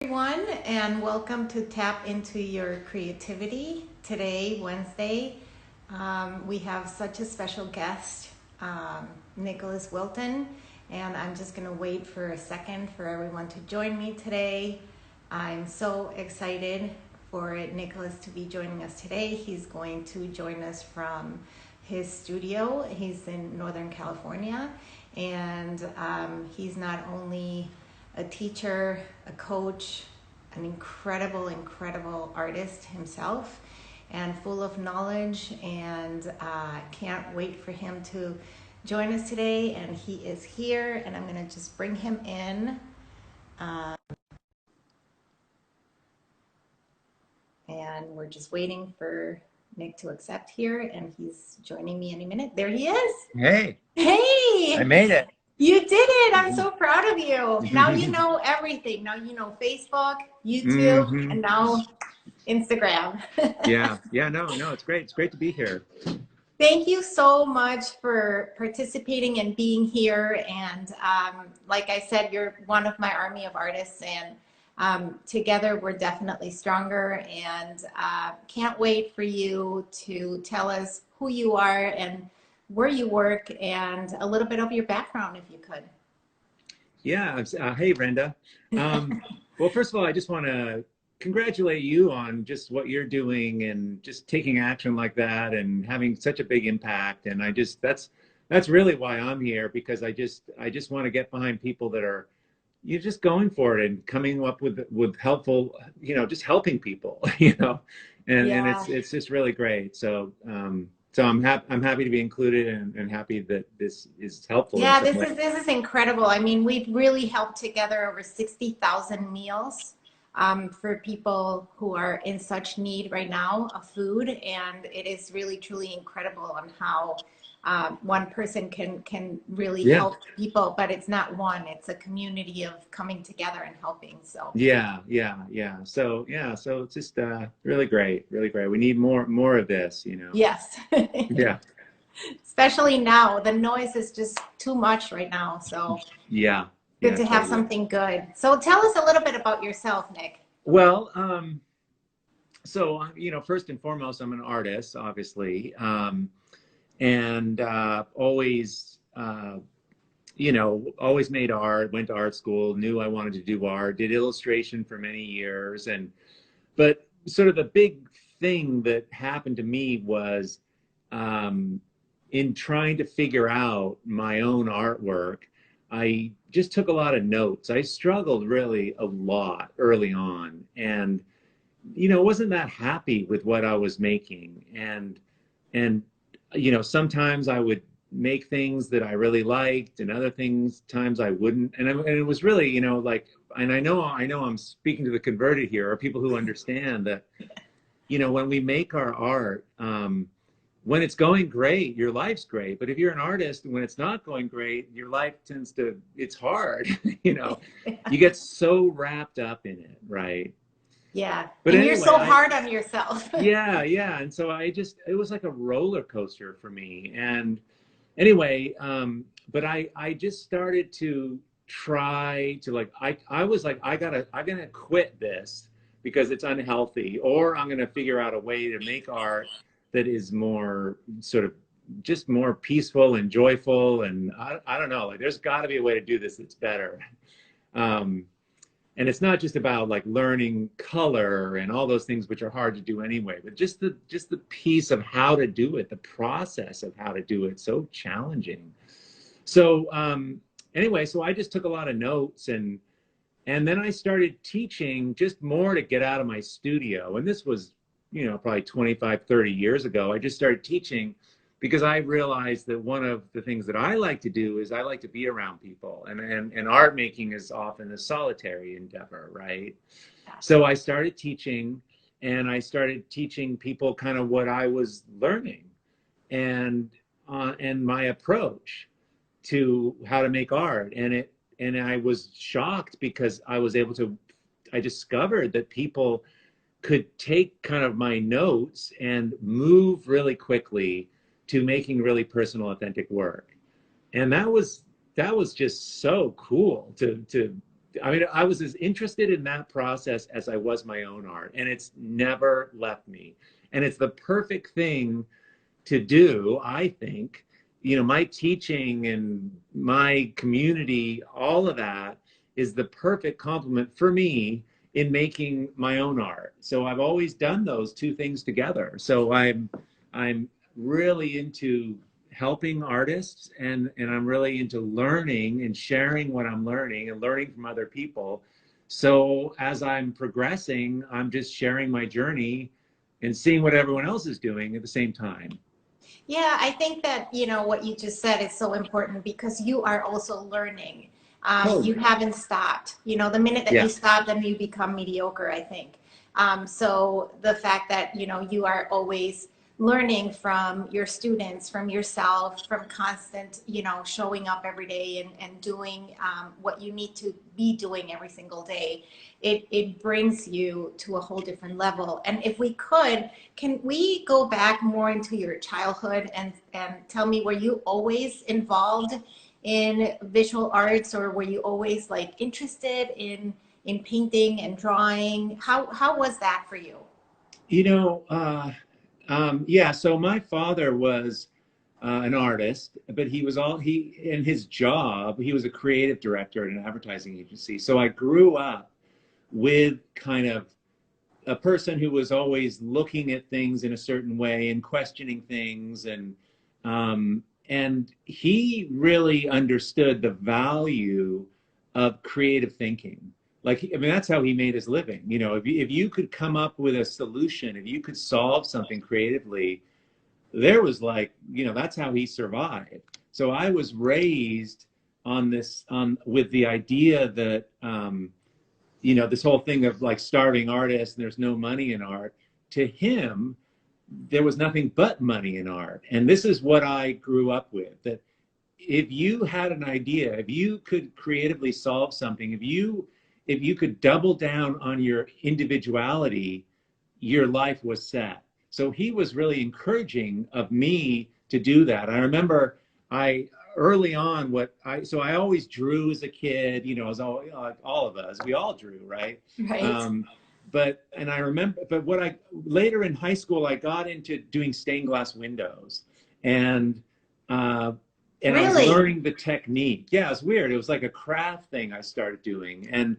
Everyone, and welcome to Tap Into Your Creativity. Today, Wednesday, we have such a special guest, Nicholas Wilton, and I'm just going to wait for a second for everyone to join me today. I'm so excited for Nicholas to be joining us today. He's going to join us from his studio. He's in Northern California, and he's not only a teacher, a coach, an incredible artist himself, and full of knowledge, and can't wait for him to join us today. And he is here, and I'm going to just bring him in. And we're just waiting for Nick to accept here, and he's joining me any minute. There he is. Hey. Hey! I made it. You did it. I'm so proud of you. Now you know everything. Now you know Facebook, YouTube, and now Instagram. No, it's great. It's great to be here. Thank you so much for participating and being here. And like I said, you're one of my army of artists, and together we're definitely stronger. And can't wait for you to tell us who you are and where you work and a little bit of your background, if you could. Yeah. Hey, Brenda. Well, first of all, I just want to congratulate you on just what you're doing and just taking action like that and having such a big impact. And that's really why I'm here, because I just want to get behind people that are, you're just going for it and coming up with helpful, just helping people, and it's just really great. So, so I'm happy to be included and happy that this is helpful. Yeah, this is incredible. I mean, we've really helped together over 60,000 meals for people who are in such need right now of food, and it is really truly incredible on how one person can really help people. But it's not one; it's a community of coming together and helping. So yeah. So it's just really great. We need more of this, Yes. Yeah. Especially now, the noise is just too much right now. So good to have something good. So tell us a little bit about yourself, Nick. Well, so first and foremost, I'm an artist, obviously, and always always made art. Went to art school, knew I wanted to do art. Did illustration for many years, but sort of the big thing that happened to me was in trying to figure out my own artwork, I just took a lot of notes. I struggled really a lot early on, and wasn't that happy with what I was making. And sometimes I would make things that I really liked, and other times I wouldn't. And it was really, and I know I'm speaking to the converted here, or people who understand that, when we make our art, when it's going great, your life's great. But if you're an artist, when it's not going great, your life it's hard, you get so wrapped up in it. Right. Yeah. But and anyway, you're so hard on yourself. Yeah. And so it was like a roller coaster for me. And anyway, but I just started to try to I was like, I'm going to quit this because it's unhealthy, or I'm going to figure out a way to make art that is more sort of just more peaceful and joyful. And I don't know, there's got to be a way to do this that's better. And it's not just about learning color and all those things, which are hard to do anyway, but just the piece of how to do it, the process of how to do it, so challenging. So anyway, so I just took a lot of notes, and then I started teaching just more to get out of my studio. And this was, probably 25, 30 years ago. I just started teaching because I realized that one of the things that I like to do is I like to be around people, and art making is often a solitary endeavor, right? So I started teaching, and I started teaching people kind of what I was learning and my approach to how to make art. And I was shocked because I discovered that people could take kind of my notes and move really quickly to making really personal, authentic work. And that was just so cool to I mean, I was as interested in that process as I was my own art, and it's never left me. And it's the perfect thing to do, I think. You know, my teaching and my community, all of that is the perfect complement for me in making my own art. So I've always done those two things together. So I'm really into helping artists, and I'm really into learning and sharing what I'm learning and learning from other people. So as I'm progressing, I'm just sharing my journey and seeing what everyone else is doing at the same time. Yeah, I think that, you know, what you just said is so important because you are also learning. You Totally. haven't stopped. You know, the minute that you Yeah. stop, then you become mediocre, I think. So the fact that, you know, you are always learning from your students, from yourself, from constant, you know, showing up every day and doing what you need to be doing every single day, it brings you to a whole different level. And if we could, can we go back more into your childhood and tell me, were you always involved in visual arts, or were you always like interested in painting and drawing? How was that for you? You know, yeah, so my father was an artist, but he in his job, he was a creative director at an advertising agency. So I grew up with kind of a person who was always looking at things in a certain way and questioning things, and he really understood the value of creative thinking. Like, I mean, that's how he made his living. You know, if you could come up with a solution, if you could solve something creatively, there was like, you know, that's how he survived. So I was raised on this, with the idea that, you know, this whole thing of like starving artists and there's no money in art. To him, there was nothing but money in art. And this is what I grew up with, that if you had an idea, if you could creatively solve something, if you could double down on your individuality, your life was set. So he was really encouraging of me to do that. I remember I early on so I always drew as a kid, you know, as like all of us, we all drew, right? Right. Um, and I remember, but what I later in high school, I got into doing stained glass windows, and uh, and I was Really? learning the technique. Yeah, it's weird. It was like a craft thing I started doing, and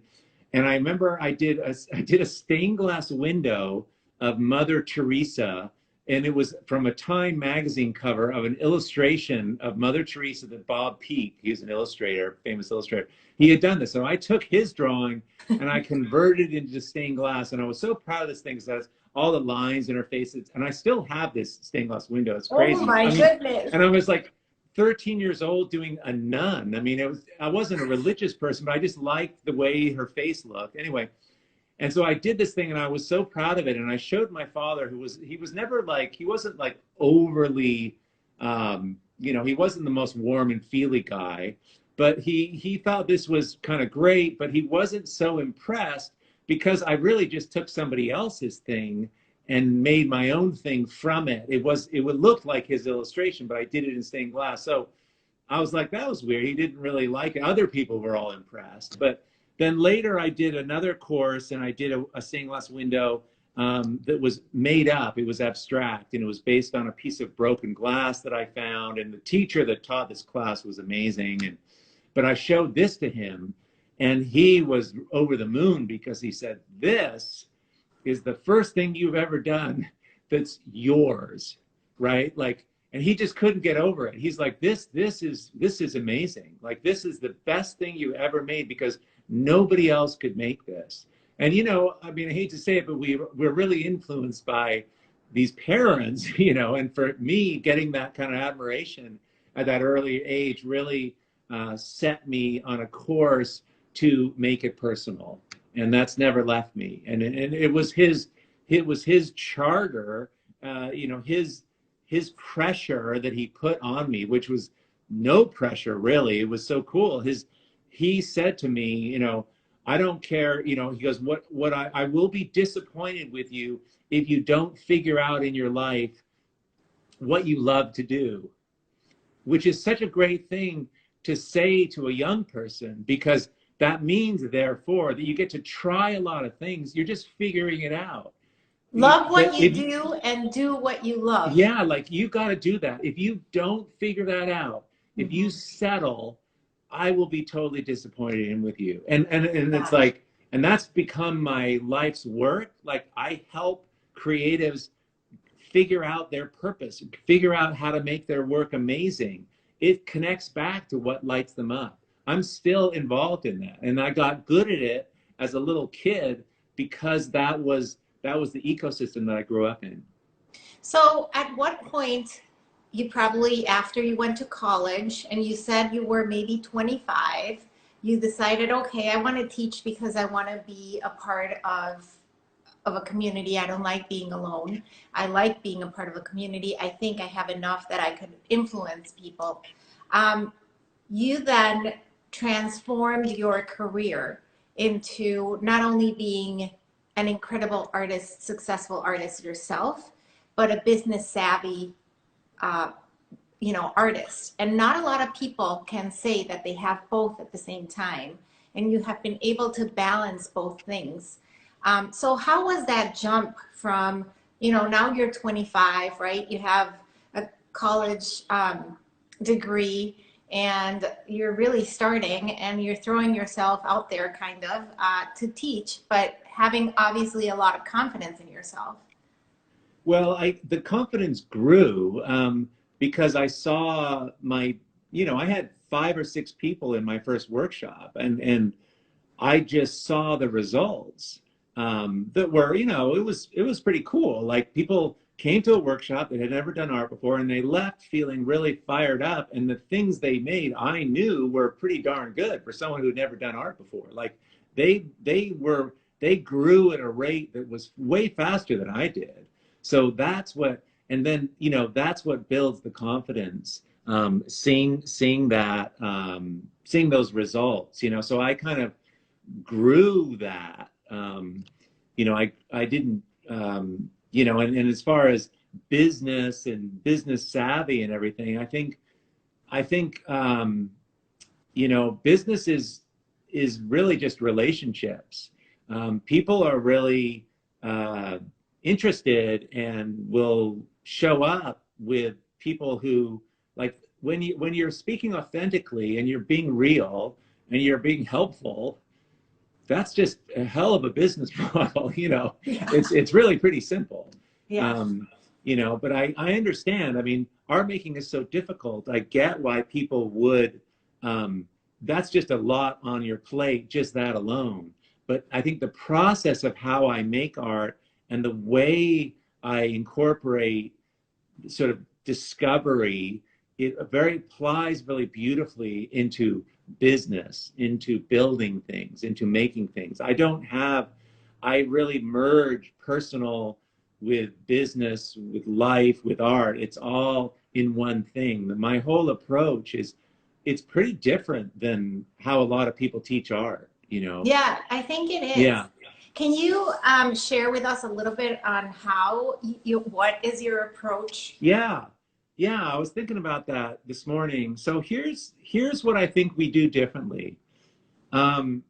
I remember I did a stained glass window of Mother Teresa, and it was from a Time magazine cover of an illustration of Mother Teresa that Bob Peak, he's an illustrator, famous illustrator, he had done this. So I took his drawing and I converted it into stained glass, and I was so proud of this thing because it has all the lines in her face, and I still have this stained glass window. It's Oh crazy. my I mean, goodness. and I was like 13 years old doing a nun. I mean, I wasn't a religious person, but I just liked the way her face looked. Anyway, and so I did this thing and I was so proud of it. And I showed my father, he was never like, he wasn't like overly, you know, he wasn't the most warm and feely guy, but he thought this was kind of great, but he wasn't so impressed because I really just took somebody else's thing and made my own thing from it. It would look like his illustration, but I did it in stained glass. So I was like, that was weird. He didn't really like it. Other people were all impressed. But then later I did another course and I did a stained glass window that was made up. It was abstract and it was based on a piece of broken glass that I found. And the teacher that taught this class was amazing. But I showed this to him and he was over the moon because he said, this is the first thing you've ever done that's yours, right? Like, and he just couldn't get over it. He's like, this is amazing. Like, this is the best thing you ever made because nobody else could make this. And, you know, I mean, I hate to say it, but we're really influenced by these parents, you know, and for me, getting that kind of admiration at that early age really set me on a course to make it personal. And that's never left me. And it was his charter, you know, his pressure that he put on me, which was no pressure really. It was so cool. He said to me, you know, I don't care, you know, he goes, I will be disappointed with you if you don't figure out in your life what you love to do, which is such a great thing to say to a young person because that means, therefore, that you get to try a lot of things. You're just figuring it out. Love what But you do and do what you love. yeah, like you got to do that. If you don't figure that out, if you settle, I will be totally disappointed in with you. And it's like, and that's become my life's work. Like I help creatives figure out their purpose, figure out how to make their work amazing. It connects back to what lights them up. I'm still involved in that, and I got good at it as a little kid because that was the ecosystem that I grew up in. So at what point, you probably, after you went to college and you said you were maybe 25, you decided, okay, I want to teach because I want to be a part of a community. I don't like being alone. I like being a part of a community. I think I have enough that I could influence people. You then transformed your career into not only being an incredible artist, successful artist yourself, but a business savvy, artist. And not a lot of people can say that they have both at the same time. And you have been able to balance both things. So how was that jump from, now you're 25, right? You have a college degree and you're really starting and you're throwing yourself out there kind of to teach, but having obviously a lot of confidence in yourself. Well, the confidence grew because I saw I had 5 or 6 people in my first workshop, and I just saw the results that were, it was pretty cool. Like people came to a workshop that had never done art before, and they left feeling really fired up. And the things they made, I knew were pretty darn good for someone who had never done art before. Like they grew at a rate that was way faster than I did. So that's what, and then, that's what builds the confidence, seeing that, seeing those results, so I kind of grew that, I didn't, and as far as business and business savvy and everything, I think, business is really just relationships. People are really, interested and will show up with people who, like, when you're speaking authentically and you're being real and you're being helpful, that's just a hell of a business model. Yeah. It's really pretty simple. Yeah. But I understand. I mean, art making is so difficult. I get why people would, that's just a lot on your plate, just that alone. But I think the process of how I make art and the way I incorporate sort of discovery, it applies really beautifully into business, into building things, into making things. I really merge personal with business, with life, with art. It's all in one thing. My whole approach it's pretty different than how a lot of people teach art, Yeah, I think it is. Yeah. Can you share with us a little bit on how what is your approach? Yeah, I was thinking about that this morning. So here's what I think we do differently. Um,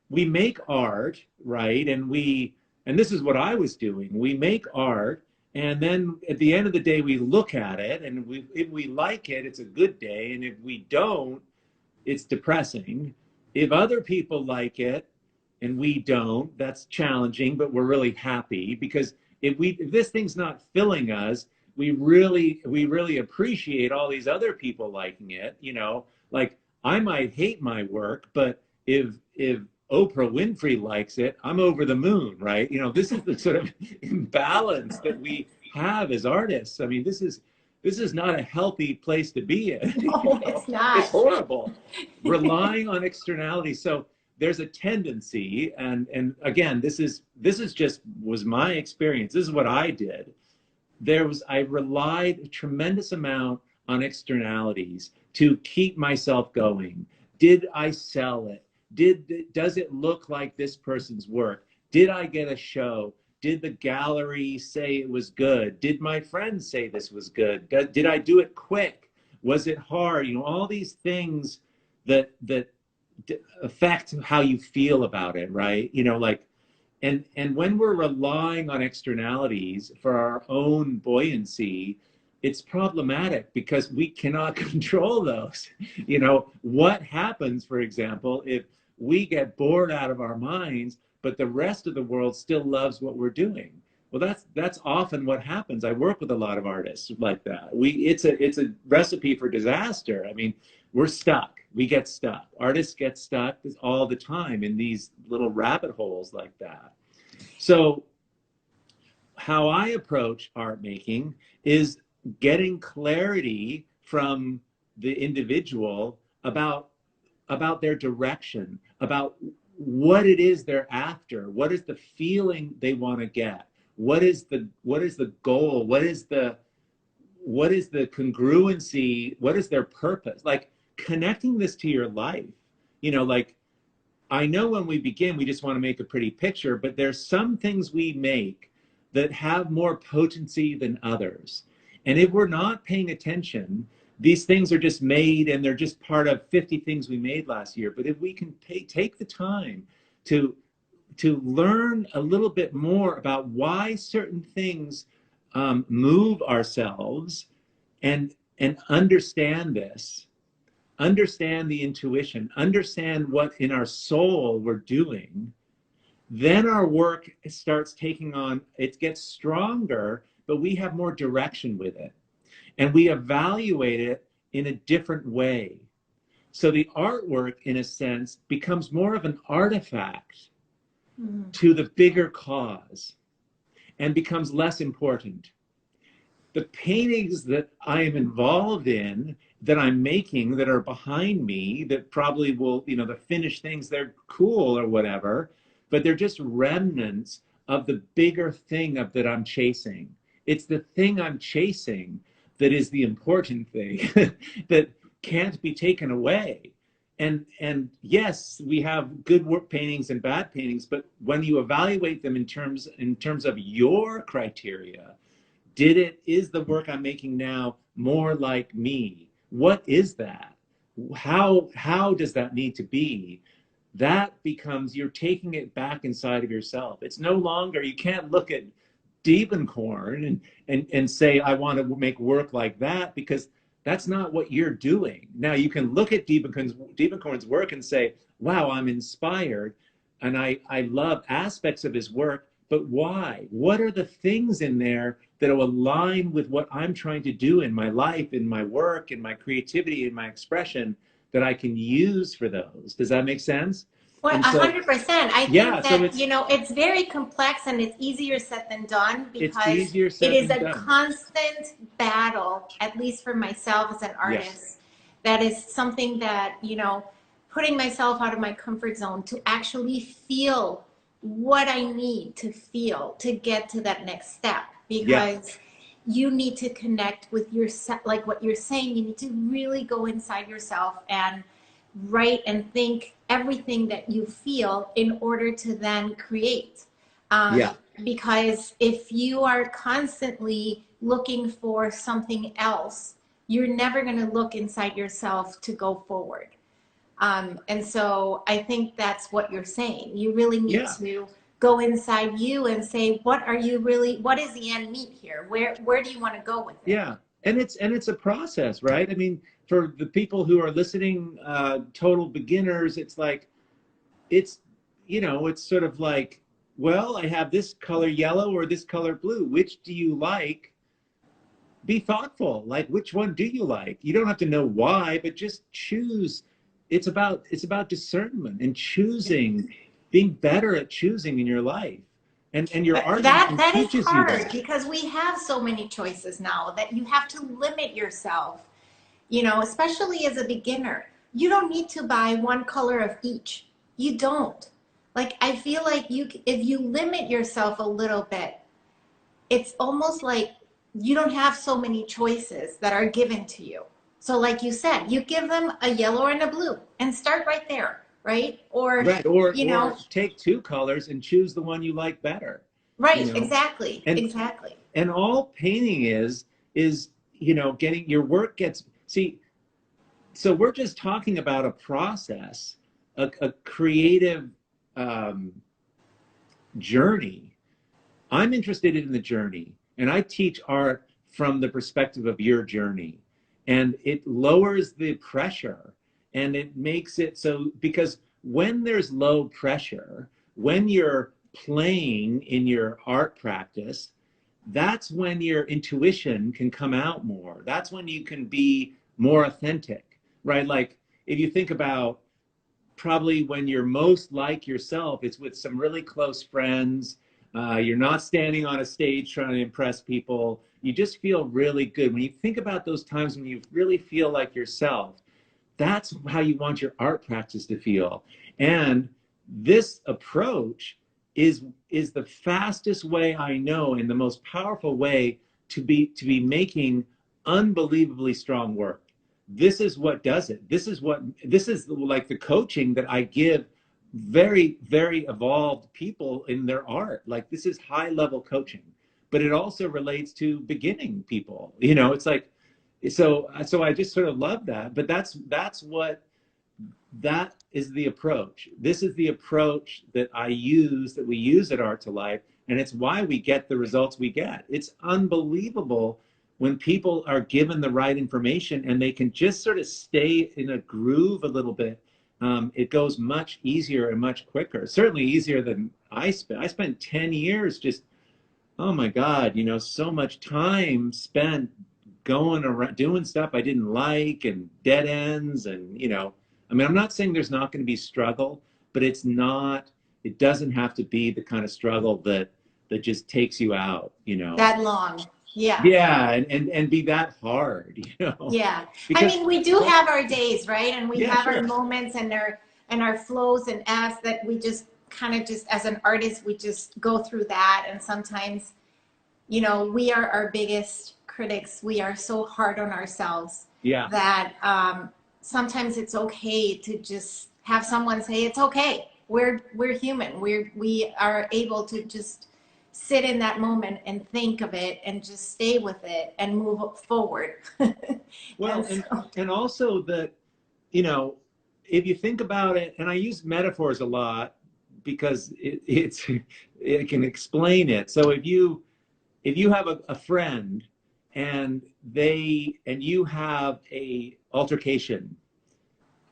we make art, right? And this is what I was doing. We make art, and then at the end of the day, we look at it, and if we like it, it's a good day, and if we don't, it's depressing. If other people like it and we don't, that's challenging, but we're really happy because if this thing's not filling us, we really appreciate all these other people liking it. Like I might hate my work, but if Oprah Winfrey likes it, I'm over the moon, right? This is the sort of imbalance that we have as artists. I mean, this is not a healthy place to be in. No, it's not. It's horrible. Relying on externality. So there's a tendency, and again, this was my experience. This is what I did. I relied a tremendous amount on externalities to keep myself going. Did I sell it? Does it look like this person's work? Did I get a show? Did the gallery say it was good? Did my friends say this was good? Did I do it quick? Was it hard? All these things that affect how you feel about it, right? You know, like, and when we're relying on externalities for our own buoyancy, it's problematic because we cannot control those. You know, what happens, for example, if we get bored out of our minds, but the rest of the world still loves what we're doing? Well, that's often what happens. I work with a lot of artists like that. It's a recipe for disaster. I mean, we're stuck. We get stuck. Artists get stuck all the time in these little rabbit holes like that. So how I approach art making is getting clarity from the individual about their direction, about what it is they're after, what is the feeling they want to get, what is the goal, what is the congruency, what is their purpose, like connecting this to your life. You know, like, I know when we begin, we just want to make a pretty picture, but there's some things we make that have more potency than others. And if we're not paying attention, these things are just made and they're just part of 50 things we made last year. But if we can take the time to learn a little bit more about why certain things move ourselves, and understand this, understand the intuition, understand what in our soul we're doing, then our work starts taking on, it gets stronger, but we have more direction with it. And we evaluate it in a different way. So the artwork, in a sense, becomes more of an artifact to the bigger cause and becomes less important. The paintings that I am involved in, that I'm making, that are behind me, that probably will, you know, the finished things, they're cool or whatever, but they're just remnants of the bigger thing that I'm chasing. It's the thing I'm chasing that is the important thing that can't be taken away. And yes, we have good work paintings and bad paintings, but when you evaluate them in terms of your criteria, is the work I'm making now more like me? What is that? How does that need to be? That becomes, you're taking it back inside of yourself. It's no longer, you can't look at Diebenkorn and say, I want to make work like that, because that's not what you're doing. Now you can look at Diebenkorn's work and say, wow, I'm inspired and I love aspects of his work, but why? What are the things in there that will align with what I'm trying to do in my life, in my work, in my creativity, in my expression, that I can use for those? Does that make sense? Well, 100%. I yeah, think that, you know, it's very complex and it's easier said than done, it's because easier it said is than a done. constant battle, at least for myself as an artist. Yes. That is something that, you know, putting myself out of my comfort zone to actually feel what I need to feel to get to that next step, because you need to connect with yourself, like what you're saying, you need to really go inside yourself and write and think everything that you feel in order to then create. Because if you are constantly looking for something else, you're never going to look inside yourself to go forward. And so I think that's what you're saying. You really need to go inside you and say, what is the end meat here? Where do you want to go with it? Yeah. And it's a process, right? I mean, for the people who are listening, total beginners, it's like, it's sort of like, well, I have this color yellow or this color blue. Which do you like? Be thoughtful. Like, which one do you like? You don't have to know why, but just choose. It's about discernment and choosing, being better at choosing in your life. And your art that is teaches hard, you that. because we have so many choices now that you have to limit yourself, you know, especially as a beginner. You don't need to buy one color of each. You don't. Like, I feel like if you limit yourself a little bit, it's almost like you don't have so many choices that are given to you. So like you said, you give them a yellow and a blue and start right there, right? Or take two colors and choose the one you like better. Right, exactly. And all painting is getting your work so we're just talking about a process, a creative journey. I'm interested in the journey, and I teach art from the perspective of your journey. And it lowers the pressure, and it makes it so, because when there's low pressure, when you're playing in your art practice, that's when your intuition can come out more. That's when you can be more authentic, right? Like if you think about probably when you're most like yourself, it's with some really close friends. You're not standing on a stage trying to impress people. You just feel really good. When you think about those times when you really feel like yourself, that's how you want your art practice to feel. And this approach is the fastest way I know, and the most powerful way to be making unbelievably strong work. This is what does it. This is like the coaching that I give very, very evolved people in their art. Like this is high level coaching, but it also relates to beginning people. You know, it's like, so I just sort of love that. But that is the approach. This is the approach that we use at Art to Life, and it's why we get the results we get. It's unbelievable when people are given the right information and they can just sort of stay in a groove a little bit. It goes much easier and much quicker. Certainly easier than I spent. I spent 10 years just, oh my God, you know, so much time spent going around doing stuff I didn't like, and dead ends, and you know, I mean, I'm not saying there's not going to be struggle, but it doesn't have to be the kind of struggle that just takes you out, you know. That long. Yeah. Yeah, and be that hard, you know. Yeah. Because, I mean, we do have our days, right? And we yeah, have sure. our moments and our flows and acts that we just kind of just, as an artist, we just go through that. And sometimes, you know, we are our biggest critics. We are so hard on ourselves, Yeah, that sometimes it's okay to just have someone say, it's okay. We're human. We are able to just sit in that moment and think of it and just stay with it and move forward. well, and so, and also that, you know, if you think about it, and I use metaphors a lot because it can explain it. So if you have a friend and you have a altercation,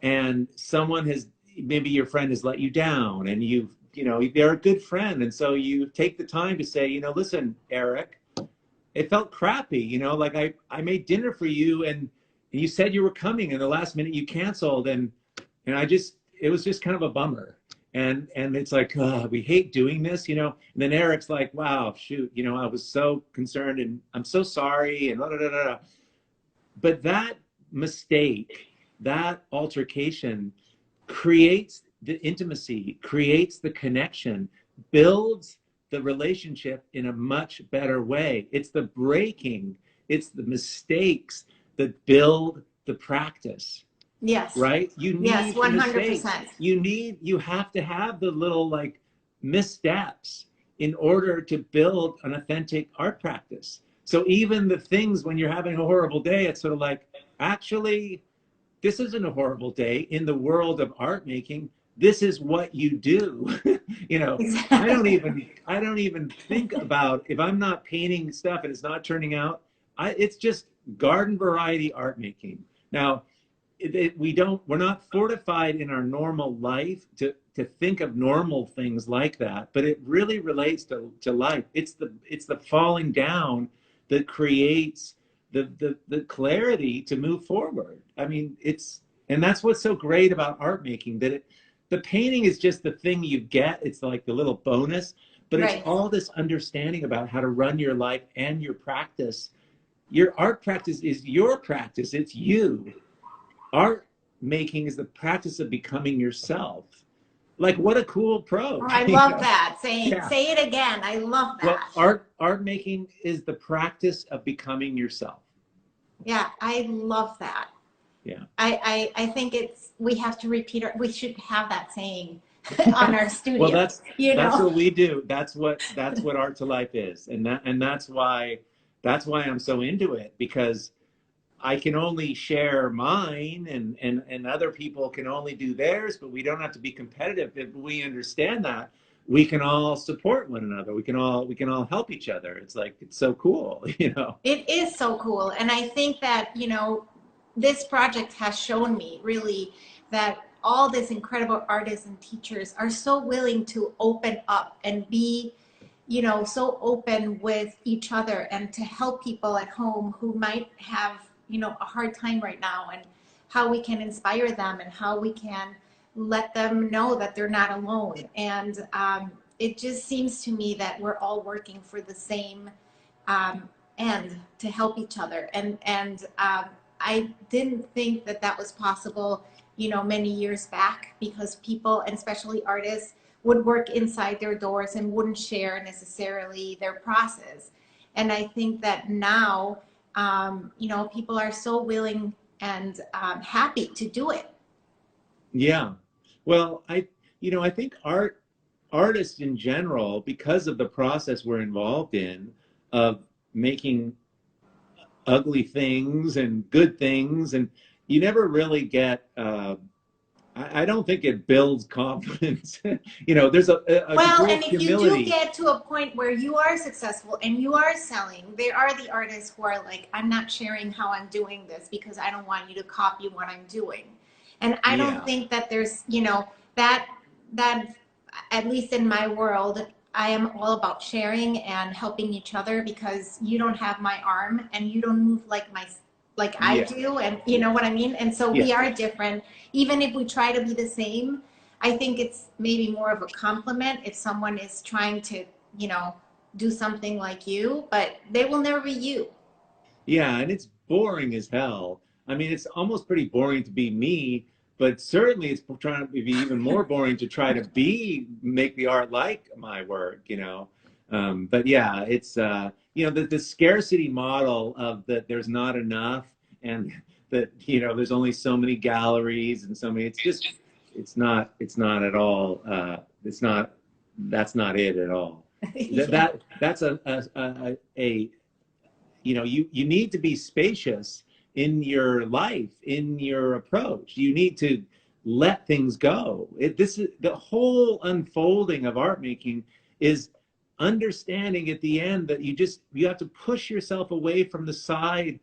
and someone has, maybe your friend has let you down, and you know, they're a good friend, and so you take the time to say, you know, listen, Eric, it felt crappy, you know, like I made dinner for you, and you said you were coming, and the last minute you canceled, and it was just kind of a bummer. And it's like, we hate doing this, you know. And then Eric's like, wow, shoot, you know, I was so concerned, and I'm so sorry, and blah, blah, blah, blah. But that mistake, that altercation creates the intimacy, creates the connection, builds the relationship in a much better way. It's the breaking, it's the mistakes that build the practice. yes. Right? You need Yes, 100%. mistakes. You have to have the little like missteps in order to build an authentic art practice. So even the things when you're having a horrible day, it's sort of like, actually, this isn't a horrible day in the world of art making. This is what you do. You know, Exactly. I don't even think about, if I'm not painting stuff and it's not turning out, it's just garden variety art making. Now, we're not fortified in our normal life to think of normal things like that, but it really relates to life. It's the falling down that creates the clarity to move forward. I mean, and that's what's so great about art making, that the painting is just the thing you get. It's like the little bonus, but Right. It's all this understanding about how to run your life and your practice. Your art practice is your practice. It's you. Art making is the practice of becoming yourself. Like, what a cool approach. Oh, I love that. Say Yeah. it again. I love Well, that. art making is the practice of becoming yourself. Yeah, I love that. Yeah. I think we have to repeat we should have that saying on our studio. Well, that's know? what we do. That's what Art to Life is. And that's why I'm so into it, because I can only share mine, and other people can only do theirs, but we don't have to be competitive. If we understand that, we can all support one another. We can all help each other. It's like, it's so cool, you know. It is so cool. And I think that, this project has shown me really that all these incredible artists and teachers are so willing to open up and be, so open with each other and to help people at home who might have, a hard time right now, and how we can inspire them and how we can let them know that they're not alone. And it just seems to me that we're all working for the same end, to help each other. And I didn't think that that was possible, many years back, because people, and especially artists, would work inside their doors and wouldn't share necessarily their process. And I think that now, people are so willing and happy to do it. Yeah. Well, I think artists in general, because of the process we're involved in of making ugly things and good things, and you never really get, I don't think it builds confidence. There's a Well, degree of and if you do humility. get to a point where you are successful and you are selling, there are the artists who are like, I'm not sharing how I'm doing this because I don't want you to copy what I'm doing. And I don't Yeah. think that there's, that, that, at least in my world, I am all about sharing and helping each other, because you don't have my arm and you don't move like I Yeah. do. And you know what I mean? And so Yeah. we are different. Even if we try to be the same, I think it's maybe more of a compliment if someone is trying to, do something like you, but they will never be you. Yeah, and it's boring as hell. I mean, it's almost pretty boring to be me, but certainly it's trying to be even more boring to try to make the art like my work. But yeah, it's the scarcity model of that there's not enough, and that there's only so many galleries and so many. It's not at all. It's not That's not it at all. Yeah. That's a you need to be spacious in your life, in your approach. You need to let things go. This is the whole unfolding of art making, is understanding at the end that you have to push yourself away from the side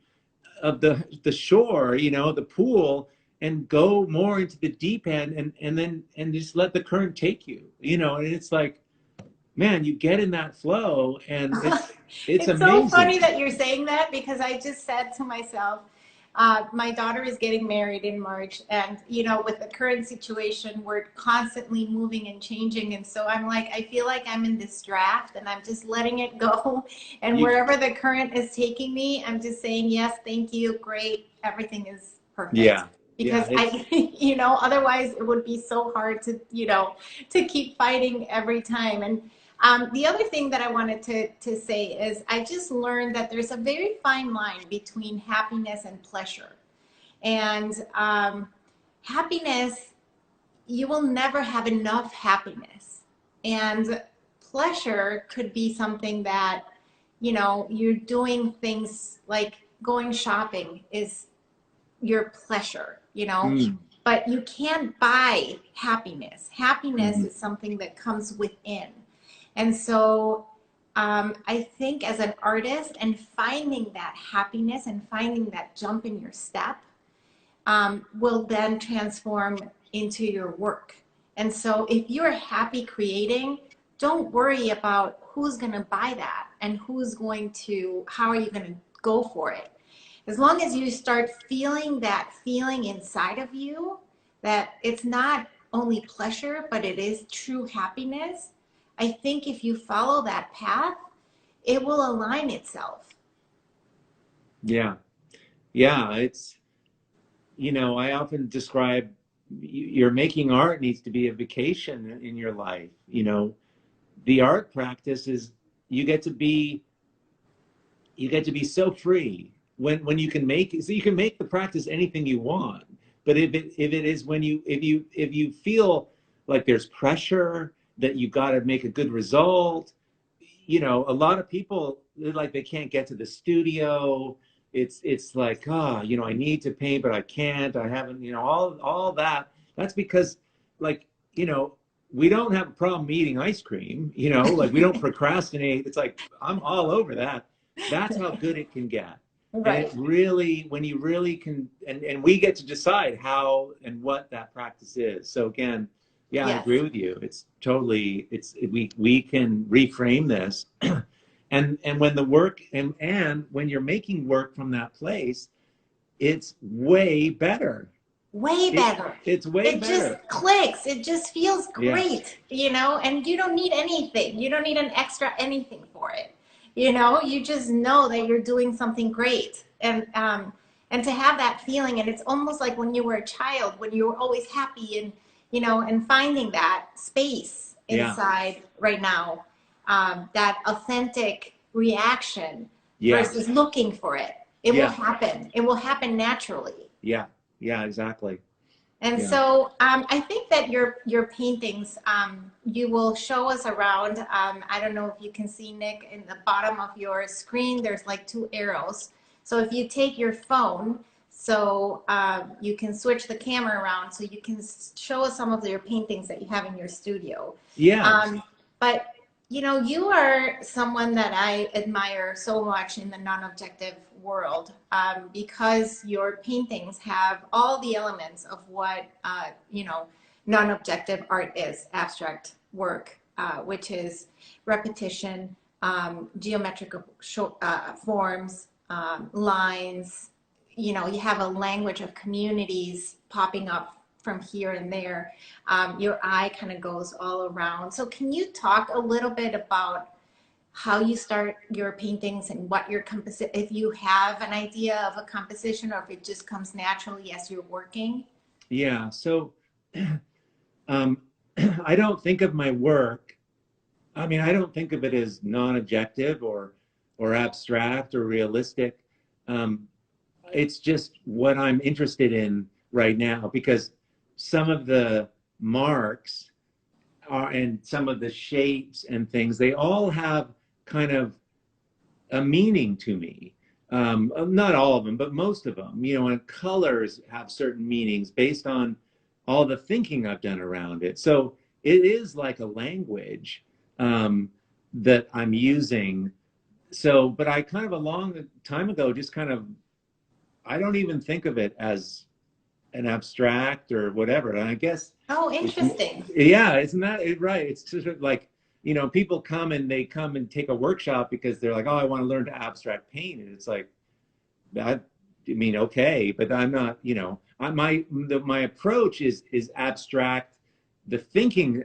of the shore, the pool, and go more into the deep end, and just let the current take you. And it's like, man, you get in that flow, and it's It's so funny amazing. that you're saying that, because I just said to myself, my daughter is getting married in March, and with the current situation, we're constantly moving and changing, and so I'm like, I feel like I'm in this draft, and I'm just letting it go, and You wherever the current is taking me, I'm just saying yes, thank you, great, everything is perfect. Yeah, Because yeah, I, otherwise it would be so hard to, to keep fighting every time. And the other thing that I wanted to say is I just learned that there's a very fine line between happiness and pleasure. And happiness, you will never have enough happiness. And pleasure could be something that, you're doing things like going shopping is your pleasure. mm, But you can't buy happiness. Happiness mhm. is something that comes within. And so I think as an artist, and finding that happiness and finding that jump in your step will then transform into your work. And so if you're happy creating, don't worry about who's going to buy that and how are you going to go for it. As long as you start feeling that feeling inside of you, that it's not only pleasure, but it is true happiness, I think if you follow that path, it will align itself. Yeah, yeah. I often describe, your making art needs to be a vacation in your life. The art practice is, you get to be you get to be so free when you can make the practice anything you want. But if it is, if you feel like there's pressure that you got to make a good result, a lot of people, like, they can't get to the studio, it's like, you know, I need to paint, but I can't. I haven't, you know, all that. That's because, like, you know, we don't have a problem eating ice cream, you know, like we don't procrastinate. It's like I'm all over that. That's how good it can get. And it Right. really, when you really can, and we get to decide how and what that practice is. So again, yeah, I Yes. agree with you. It's totally, we can reframe this. And when the work, and when you're making work from that place, it's way better. Way better. It's way It just better. clicks. It just feels Yeah. great, you know, and you don't need anything. You don't need an extra anything for it. You know, you just know that you're doing something great. And to have that feeling, and it's almost like when you were a child, when you were always happy and, you know, and finding that space Yeah. inside right now, that authentic reaction Yeah. versus looking for it. It will Yeah. happen. It will happen naturally. Yeah. Yeah. Exactly. And Yeah. so I think that your paintings, you will show us around. I don't know if you can see, Nick, in the bottom of your screen, there's like two arrows. So if you take your phone, so you can switch the camera around so you can show us some of your paintings that you have in your studio. Yeah. But you know, you are someone that I admire so much in the non-objective world, because your paintings have all the elements of what, you know, non-objective art is, abstract work, which is repetition, geometrical forms, lines. You know, you have a language of communities popping up from here and there. Your eye kind of goes all around. So can you talk a little bit about how you start your paintings and what your composition, if you have an idea of a composition or if it just comes naturally as you're working? Yeah. So, um, I don't think of my work. I mean, I don't think of it as non-objective or abstract or realistic. Um, it's just what I'm interested in right now because some of the marks are and some of the shapes and things, they all have kind of a meaning to me. Not all of them, but most of them, you know, and colors have certain meanings based on all the thinking I've done around it. So it is like a language um, that I'm using. So, but I kind of a long time ago just kind of, I don't even think of it as an abstract or whatever. And I guess Oh, it's, interesting. yeah, isn't that it? Right. It's sort of like, you know, people come and they come and take a workshop because they're like, oh, I want to learn to abstract paint. And it's like, I mean, okay, but I'm not, you know, my approach is abstract. The thinking,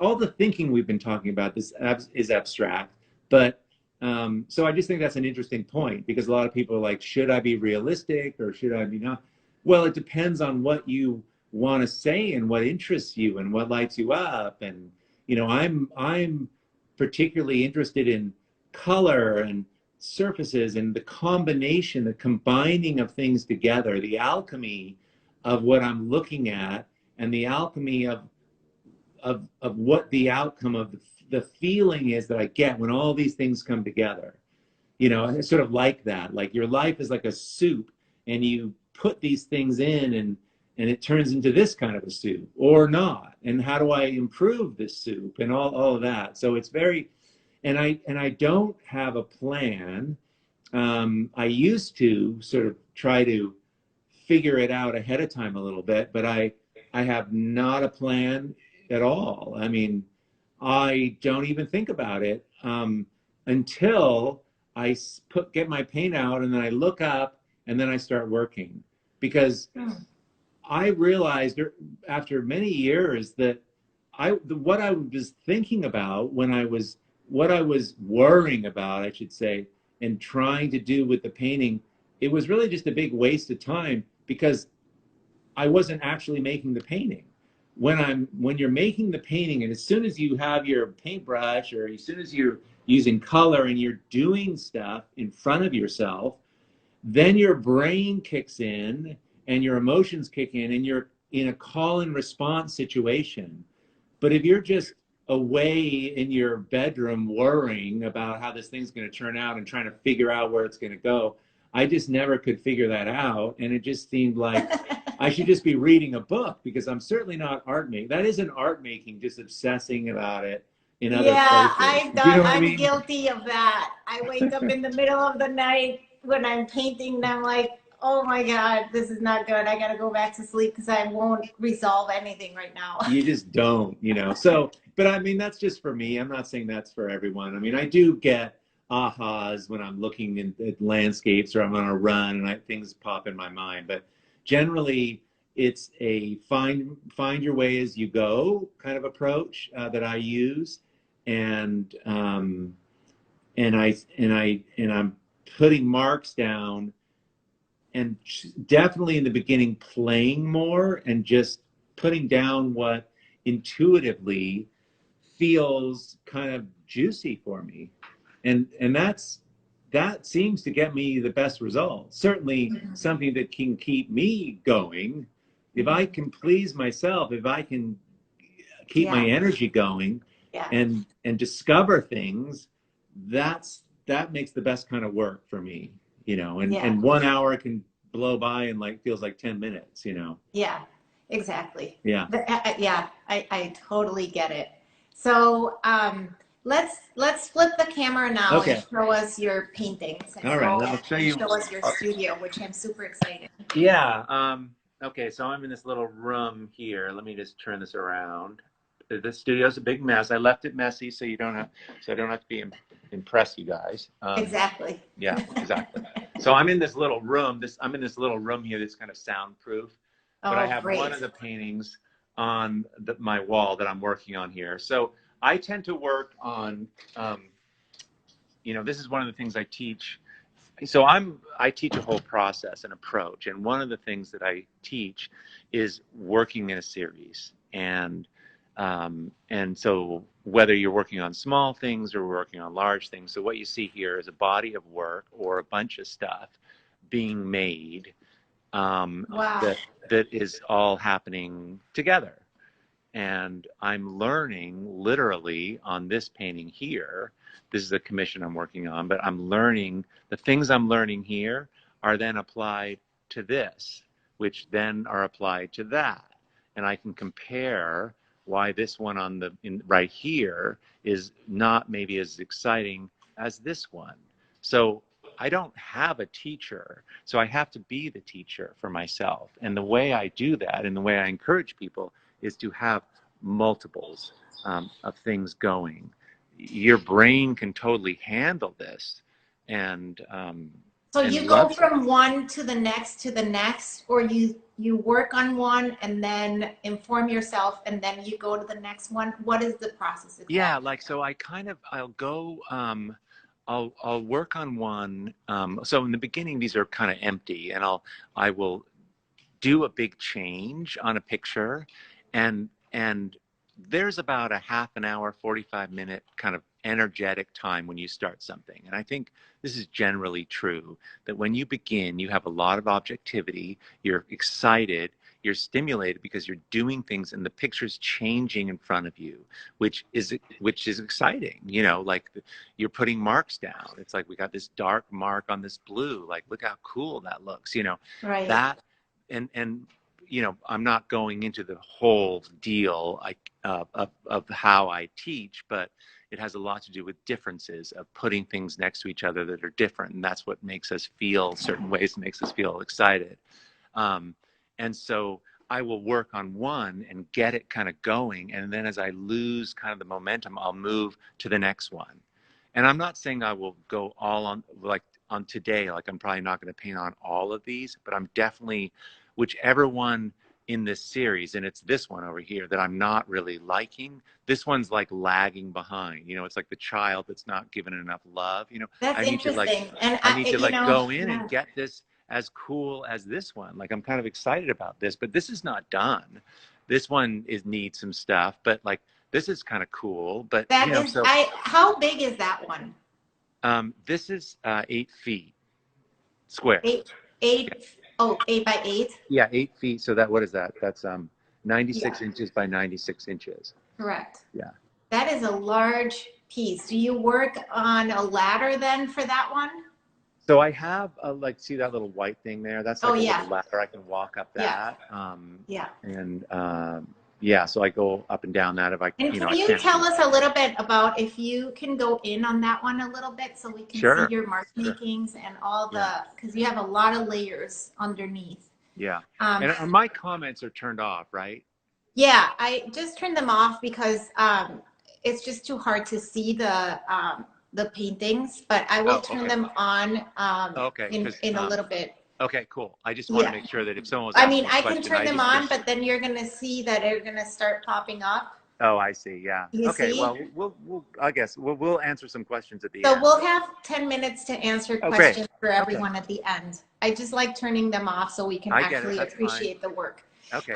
all the thinking we've been talking about this is abstract, but so I just think that's an interesting point because a lot of people are like, should I be realistic or should I be not? Well, it depends on what you want to say and what interests you and what lights you up. And you know, I'm particularly interested in color and surfaces and the combination, the combining of things together, the alchemy of what I'm looking at, and the alchemy of what the outcome of the feeling is that I get when all these things come together. You know, it's sort of like that. Like your life is like a soup, and you put these things in, and it turns into this kind of a soup or not. And how do I improve this soup and all of that? So it's very, and I don't have a plan. I used to sort of try to figure it out ahead of time a little bit, but I have not a plan at all. I mean, I don't even think about it until I get my paint out and then I look up and then I start working because I realized after many years that what I was thinking about when what I was worrying about, I should say, and trying to do with the painting, it was really just a big waste of time because I wasn't actually making the painting. When you're making the painting, and as soon as you have your paintbrush, or as soon as you're using color and you're doing stuff in front of yourself, then your brain kicks in and your emotions kick in, and you're in a call and response situation. But if you're just away in your bedroom worrying about how this thing's going to turn out and trying to figure out where it's going to go, I just never could figure that out. And it just seemed like I should just be reading a book, because I'm certainly not art making. That isn't art making, just obsessing about it in other Yeah, places. You know what I I'm mean? guilty of that. I wake up in the middle of the night when I'm painting and I'm like, oh my God, this is not good. I got to go back to sleep because I won't resolve anything right now. You just don't, you know. So, but I mean, that's just for me. I'm not saying that's for everyone. I mean, I do get ahas when I'm looking at landscapes, or I'm on a run and things pop in my mind. But generally, it's a find your way as you go kind of approach that I use, and I'm putting marks down, and definitely in the beginning playing more and just putting down what intuitively feels kind of juicy for me, and that seems to get me the best results. Certainly something that can keep me going. If I can please myself, if I can keep my Yeah, energy going yeah, and discover things, that makes the best kind of work for me, you know. yeah, And 1 hour can blow by and like feels like 10 minutes, you know. yeah, exactly. Yeah. Yeah, I totally get it. So let's flip the camera now and Okay. show us your paintings and All right, go I'll show and you. show us your studio, which I'm super excited. Yeah. Okay, so I'm in this little room here. Let me just turn this around. The studio's a big mess. I left it messy so I don't have to be impress you guys. Exactly. Yeah, exactly. So I'm in this little room. I'm in this little room here that's kind of soundproof, but I Oh, have one great. of the paintings on my wall that I'm working on here. So I tend to work on, this is one of the things I teach. So I teach a whole process and approach, and one of the things that I teach is working in a series. And so whether you're working on small things or working on large things, so what you see here is a body of work or a bunch of stuff being made, Wow. that is all happening together. And I'm learning literally on this painting here. This is a commission I'm working on, but I'm learning the things I'm learning here are then applied to this, which then are applied to that. And I can compare why this one right here is not maybe as exciting as this one. So I don't have a teacher, so I have to be the teacher for myself. And the way I do that, and the way I encourage people, is to have multiples of things going. Your brain can totally handle this, and So and you go loves it. from one to the next, or you work on one and then inform yourself, and then you go to the next one. What is the process Yeah, exactly? like so I'll go I'll work on one. So in the beginning, these are kind of empty, and I will do a big change on a picture, and there's about a half an hour, 45-minute kind of energetic time when you start something. And I think this is generally true, that when you begin, you have a lot of objectivity, you're excited, you're stimulated because you're doing things and the picture's changing in front of you, which is exciting. Like you're putting marks down. It's like we got this dark mark on this blue. Like, look how cool that looks. Right. That and I'm not going into the whole deal of how I teach, but it has a lot to do with differences of putting things next to each other that are different, and that's what makes us feel certain ways, makes us feel excited. And so I will work on one and get it kind of going, and then as I lose kind of the momentum, I'll move to the next one. And I'm not saying I will go all on today, like I'm probably not going to paint on all of these, but I'm definitely, whichever one in this series, and it's this one over here that I'm not really liking. This one's like lagging behind. It's like the child that's not given enough love. That's I need to like interesting. And I need to like go in and yeah. get this as cool as this one. Like I'm kind of excited about this, but this is not done. This one needs some stuff, but like this is kind of cool. But That is, so how big is that one? this is 8 feet square. Eight, Yeah. eight, oh, 8 by 8? Yeah, 8 feet. So what is that? That's 96 Yeah, inches by 96 inches. correct. Yeah. That is a large piece. Do you work on a ladder then for that one? So I have like, see that little white thing there? That's Oh like a little yeah, ladder. I can walk up yeah, that. yeah. And yeah, so I go up and down that if I, And you know, can I you can't. tell us a little bit about, if you can go in on that one a little bit so we can see Sure, your mark sure. makings and all Yeah, the, because you have a lot of layers underneath. yeah. Um, And my comments are turned off, right? yeah, I just turned them off because it's just too hard to see the paintings, but I will Oh, turn okay. them on Okay, because in a little bit. okay, cool. I just want to Yeah. make sure that if someone was I mean, asking a I can question, turn I them just on, didn't. but then you're gonna see that they're gonna start popping up. Oh, I see. Yeah. You Okay. see? Well, I guess we'll answer some questions at the So end. we'll have 10 minutes to answer Oh, great. questions for Okay. everyone at the end. I just like turning them off so we can I get it. actually That's fine. appreciate the work. Okay.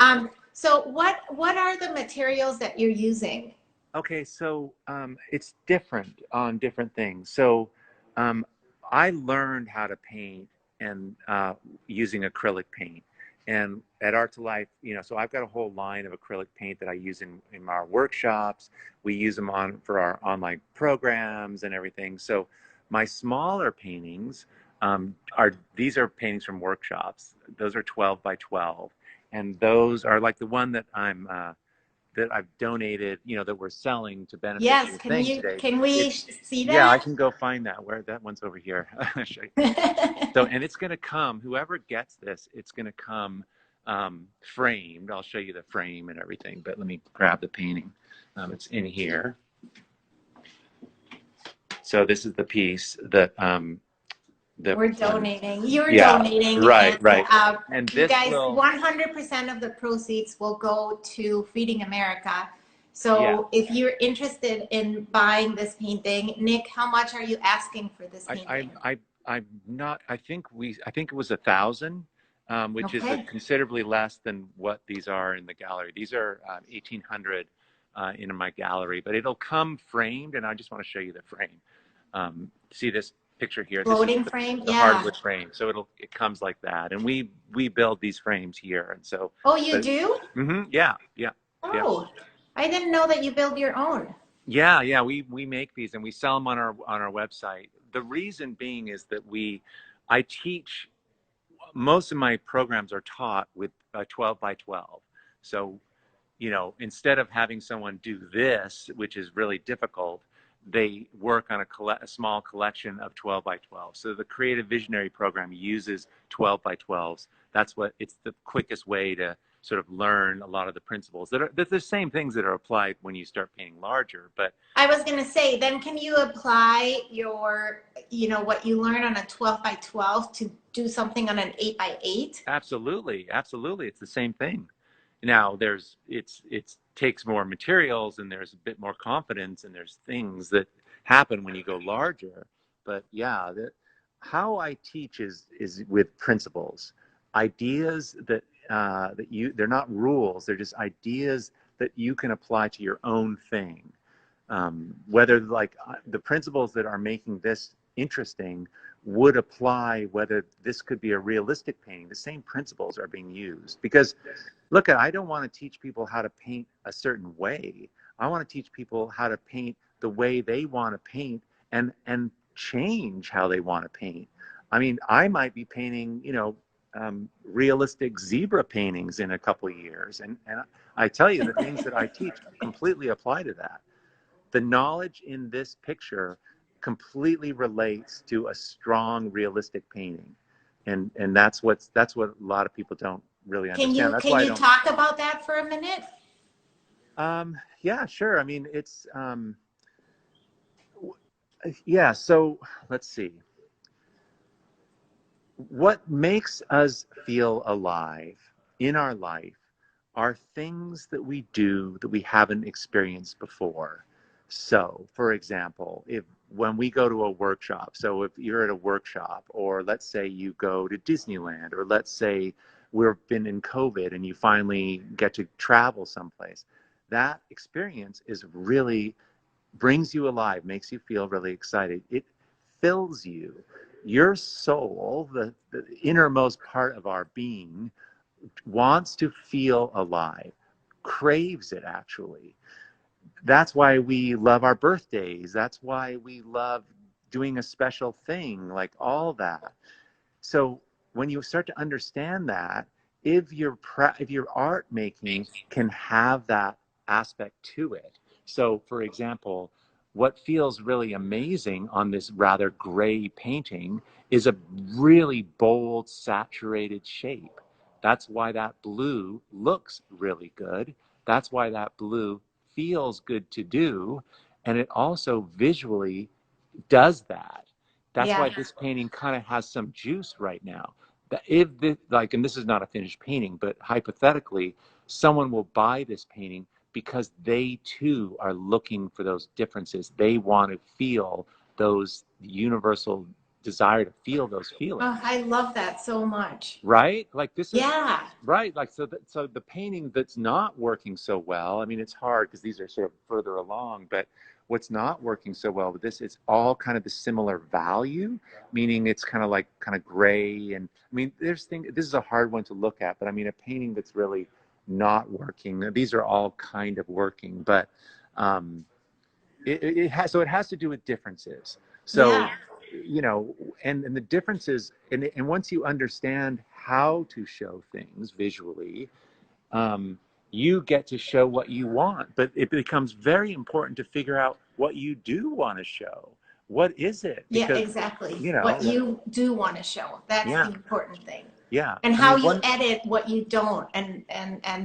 So what are the materials that you're using? Okay. So it's different on different things. So um, I learned how to paint and using acrylic paint. And at Art to Life, you know, so I've got a whole line of acrylic paint that I use in our workshops. We use them on for our online programs and everything. So my smaller paintings these are paintings from workshops. Those are 12 by 12, and those are like the one that that I've donated, you know, that we're selling to benefit Yes, the thing today. can we It's see yeah, I that? can go find that. Where that one's over here. So, and it's going to come, whoever gets this, it's going to come framed. I'll show you the frame and everything, but let me grab the painting. It's in here. So this is the piece that We're donating. You're yeah, donating, and right. And you this guys, will, 100% of the proceeds will go to Feeding America. yeah. So if you're interested in buying this painting, Nick, how much are you asking for this painting? I'm not. I think it was 1,000, which is Okay. considerably less than what these are in the gallery. These are 1,800 in my gallery, but it'll come framed, and I just want to show you the frame. See this picture here? This is Floating frame? the Yeah. hardwood frame, so it comes like that, and we build these frames here, and so. Oh, you But do? yeah. Oh, I didn't know that you build your own. Yeah, we make these and we sell them on our website. The reason being is that I teach, most of my programs are taught with 12 by 12. So, you know, instead of having someone do this, which is really difficult, they work on a small collection of 12 by 12. So the Creative Visionary program uses 12 by 12s. It's the quickest way to sort of learn a lot of the principles that are the same things that are applied when you start painting larger. But I was going to say, then can you apply what you learn on a 12 by 12 to do something on an 8 by 8? absolutely, it's the same thing. Now it takes more materials and there's a bit more confidence and there's things that happen when you go larger. But yeah, how I teach is with principles, ideas they're not rules, they're just ideas that you can apply to your own thing. Whether like the principles that are making this interesting would apply whether this could be a realistic painting. The same principles are being used because look, I don't want to teach people how to paint a certain way. I want to teach people how to paint the way they want to paint and change how they want to paint. I mean, I might be painting, you know, realistic zebra paintings in a couple of years, and I tell you, the things that I teach completely apply to that. The knowledge in this picture completely relates to a strong, realistic painting, and that's what a lot of people don't really understand. That's Can why I you don't. talk about that for a minute? Yeah, sure. I mean, it's yeah. So let's see. What makes us feel alive in our life are things that we do that we haven't experienced before. So, for example, if when we go to a workshop, so if you're at a workshop, or let's say you go to Disneyland, or let's say we've been in COVID and you finally get to travel someplace, that experience is really brings you alive, makes you feel really excited. It fills you. Your soul, the innermost part of our being, wants to feel alive, craves it actually. That's why we love our birthdays. That's why we love doing a special thing, like all that. So when you start to understand that, if your art making can have that aspect to it. So for example, what feels really amazing on this rather gray painting is a really bold, saturated shape. That's why that blue looks really good. That's why that blue feels good to do. And it also visually does that. That's why Yeah. this painting kind of has some juice right now. That if the, like, and this is not a finished painting, but hypothetically, someone will buy this painting because they too are looking for those differences. They want to feel those universal desire to feel those Oh, feelings. I love that so much. Right? Like this is Yeah. right. Like so the painting that's not working so well. I mean, it's hard because these are sort of further along, but what's not working so well with this is all kind of the similar value, meaning it's kind of gray. And I mean, this is a hard one to look at, but I mean, a painting that's really not working. These are all kind of working, but um, it has, so it has to do with differences. So, Yeah. you know, and the differences, and once you understand how to show things visually, um, you get to show what you want. But it becomes very important to figure out what you do want to show. What is it? Yeah, Because, exactly. you know, What you do want to show. That's the yeah, important thing. yeah. And I how mean, you one, edit what you don't, and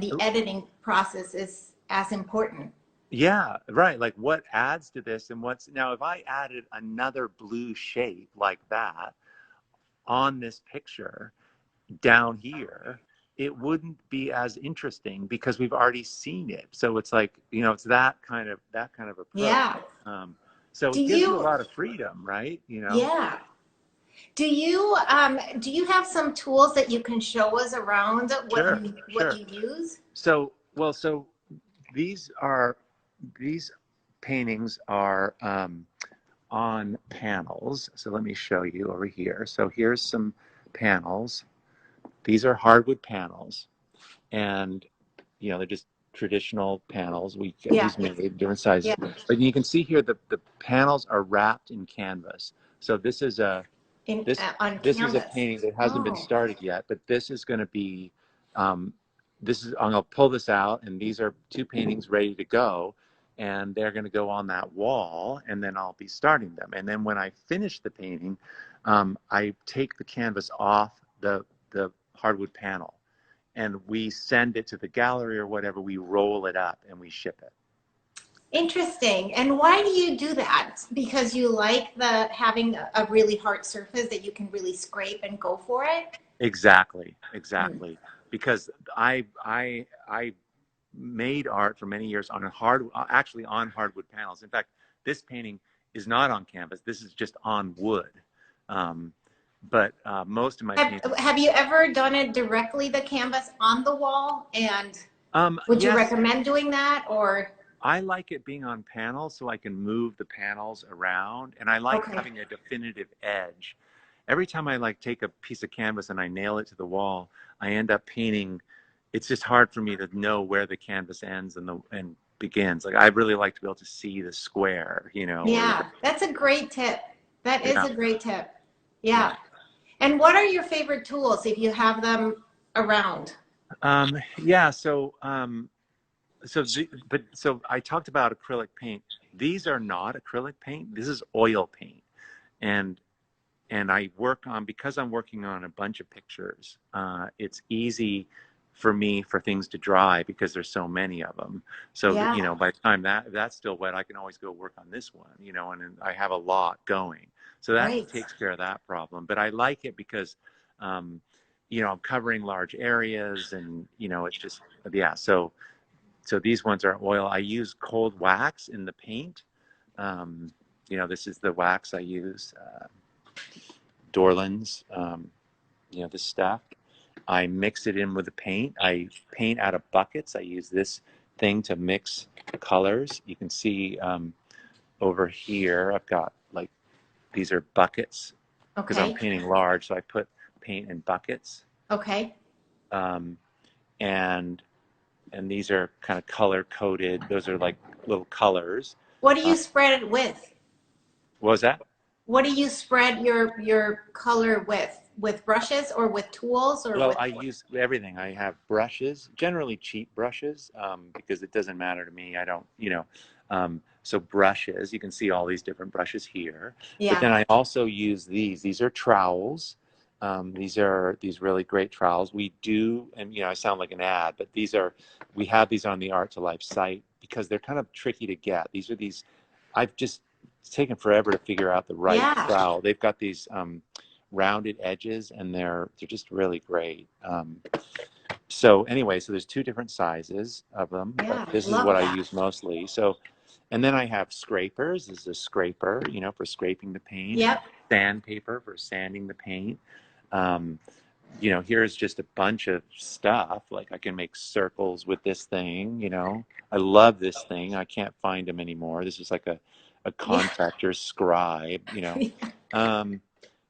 the editing process is as important. yeah, right. Like what adds to this and what's now, if I added another blue shape like that on this picture down here, it wouldn't be as interesting because we've already seen it. So it's like, you know, it's that kind of approach. Yeah. Um, so Do it gives you a you, lot of freedom, right? You know? yeah. Do you have some tools that you can show us around Sure, what sure. you use? So, well, so these are, these paintings are on panels. So let me show you over here. So here's some panels. These are hardwood panels, and you know they're just traditional panels. We get Yeah. these made different sizes, Yeah. but you can see here the panels are wrapped in canvas. So this is a In this on this is a canvas. painting that hasn't been Oh. started yet, but this is going to be this is, I'm going to pull this out, and these are two paintings ready to go, and they're going to go on that wall, and then I'll be starting them. And then when I finish the painting, I take the canvas off the hardwood panel, and we send it to the gallery or whatever. We roll it up and we ship it. Interesting. And why do you do that? Because you like the having a really hard surface that you can really scrape and go for it? Exactly, Hmm. exactly. Because I made art for many years on actually on hardwood panels. In fact, this painting is not on canvas. This is just on wood. Um, but most of my paintings. Have you ever done it directly, the canvas on the wall? And would you Yes, recommend doing that or? I like it being on panels so I can move the panels around, and I like Okay. having a definitive edge. Every time I like take a piece of canvas and I nail it to the wall, I end up painting. It's just hard for me to know where the canvas ends and begins. Like I really like to be able to see the square, you know, or Yeah, that's a great tip. That is yeah, a great tip. yeah. Yeah. And what are your favorite tools if you have them around? Yeah. So I talked about acrylic paint. These are not acrylic paint. This is oil paint, and I work on, because I'm working on a bunch of pictures. It's easy for me for things to dry because there's so many of them. So you Yeah, know, by the time that's still wet, I can always go work on this one. You know, and I have a lot going, so that right. takes care of that problem. But I like it because, you know, I'm covering large areas, and you know, it's just yeah. So these ones are oil. I use cold wax in the paint. Um, you know, this is the wax I use. Dorlands, you know, this stuff. I mix it in with the paint. I paint out of buckets. I use this thing to mix colors. You can see over here, I've got like, these are buckets because I'm Okay. painting large. So I put paint in buckets. Okay. Um, and, and these are kind of color coded. Those are like little colors. What do Uh, you spread it with? what was that? what do you spread your color with brushes or with tools or Well, with I what? use everything. I have brushes, generally cheap brushes, because it doesn't matter to me. I don't, so brushes, you can see all these different brushes here. But Yeah. then I also use these. These are trowels. These are these really great trowels. We do, and I sound like an ad, but we have these on the Art to Life site because they're kind of tricky to get. I've just, it's taken forever to figure out the right Yeah. trowel. They've got these, rounded edges, and they're just really great. So anyway, so there's two different sizes of them, but Yeah. this is Love what I that. use mostly. So, and then I have scrapers. This is a scraper, for scraping the paint, and Yep. sandpaper for sanding the paint. Um, here's just a bunch of stuff. Like I can make circles with this thing. I love this thing. I can't find them anymore. This is like a Yeah. contractor's scribe. Um,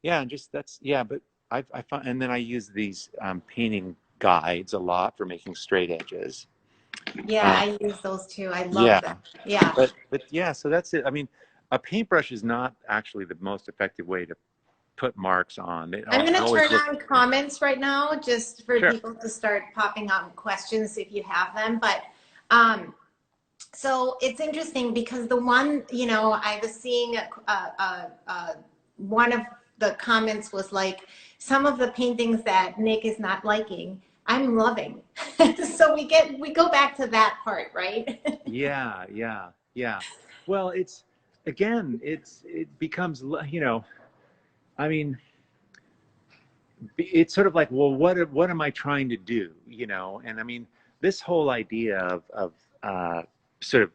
yeah, and just that's yeah. But I find, and then I use these painting guides a lot for making straight edges. Yeah, Uh, I use those too. I love yeah, them. Yeah. but yeah. So that's it. I mean, a paintbrush is not actually the most effective way to put marks on. I'm I going to always turn look. on comments right now just for Sure. people to start popping on questions if you have them. But um, so it's interesting because the one, I was seeing one of the comments was like, some of the paintings that Nick is not liking, I'm loving. So we go back to that part, right? Yeah, yeah, yeah. Well, it's again, it becomes, I mean, it's sort of like, well, what am I trying to do? And I mean, this whole idea of sort of